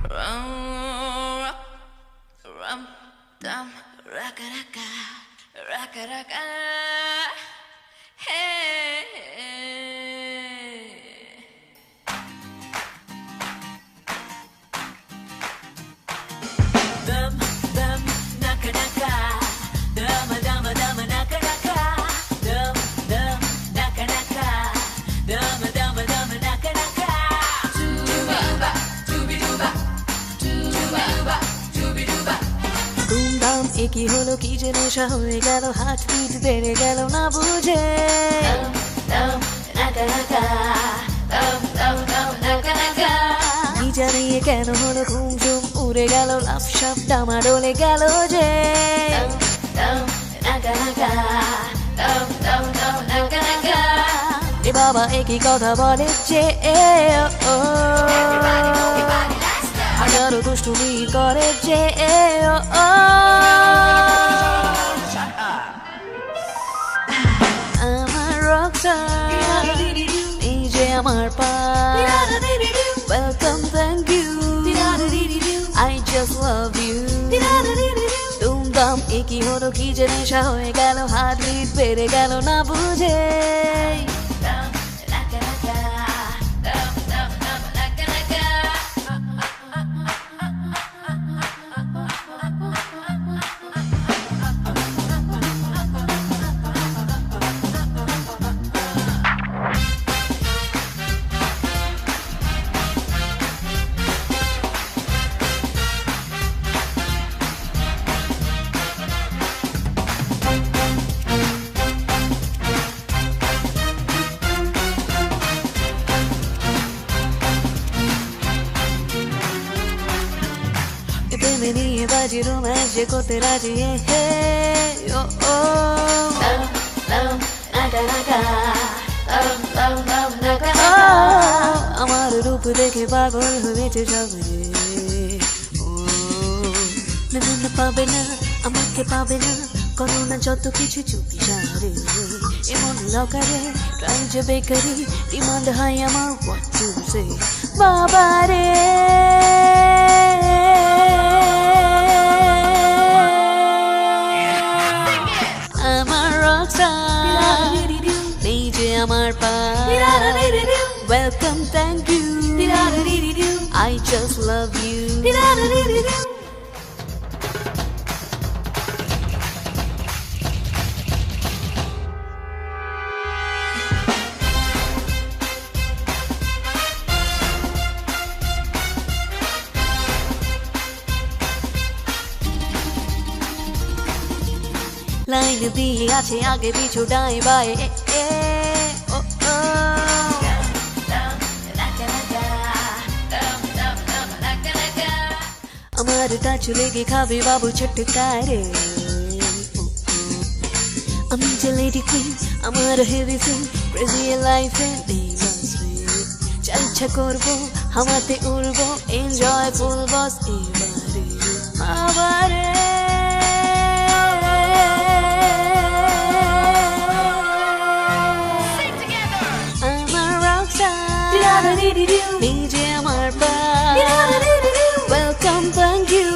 Rum, rum, dum, raka raka, raka raka. Hey. Dum dum naka naka, dum dum dum naka naka, dum dum naka naka, dum dum dum naka naka. Tuba ba, tubi tuba, tuba ba, tubi tuba. ধুমধাম একই হলো কি যে নেশা হয়ে গেল heart beat বেড়ে গেল না বুঝে Dum naka naka, dum dum dum naka naka. কি জানি এ কেন হলো ঘুম ঝুম উড়ে গেল লাফ সাপ ডামাডোলে গেল যে Dum dum naka naka, dum dum dum naka naka. এ বাবা একই কথা বলে যে এ ও Everybody move your body, let's go. হাজারো দুষ্টুমি করে যে এ ও আমার রকস্টার এই যে আমার পা Welcome, thank you. I just love you. দুমদাম একই হলো কি যে নেশা হয়ে গেল হার্ট বিট বেড়ে গেল না বুঝে Dum naka naka, dum dum dum naka naka. প্রেমে নিয়ে বাজি রোম্যান্স যে করতে রাজি হে ও ও Dum dum naka naka, dum dum dum naka ও, naka. আমার রূপ দেখে পাগল হয়েছে সবে ও না না না পাবে না আমাকে পাবে না করো না যত কিছু চুপি সারে এমন লকারে ট্রাই যে বেকারি ডিমান্ড হাই আমার হোয়াট টু সে বাবা রে আমার রকস্টার এই যে আমার পা Welcome, thank you. I just love you. Line দিয়ে আছে আগে পিছু ডাই বাই এ ও ও আমার টাচ লেগে খাবে বাবু ছটকারে আমি যে লেডি কুইন আমার হেভি সিন ক্রেজি লাইফে চলছা করবো হামাতে উড়বো এনজয় ফুল বস এবারে আবারে আমার রকস্টার এই যে আমার পা Welcome, thank you.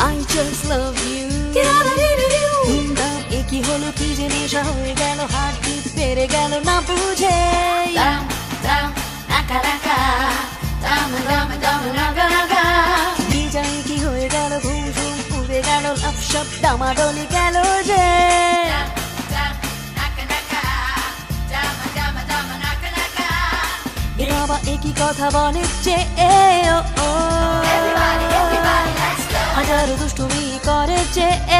I just love you. ধুমধাম একই হলো কি যে নেশা হয়ে গেল হার্ট বিট বেড়ে গেল না বুঝে Dum dum naka naka, dum dum dum naka naka. কি জানি কি হয়ে গেল ঘুম ঝুম উড়ে গেল লাফ সাপ ডামাডোলে গেল যে Dum naka naka, dum dum dum naka naka. এ বাবা একই কথা বলে যে এ ও ও Everybody, let's go. হাজারো দুষ্টুমি করে যে এ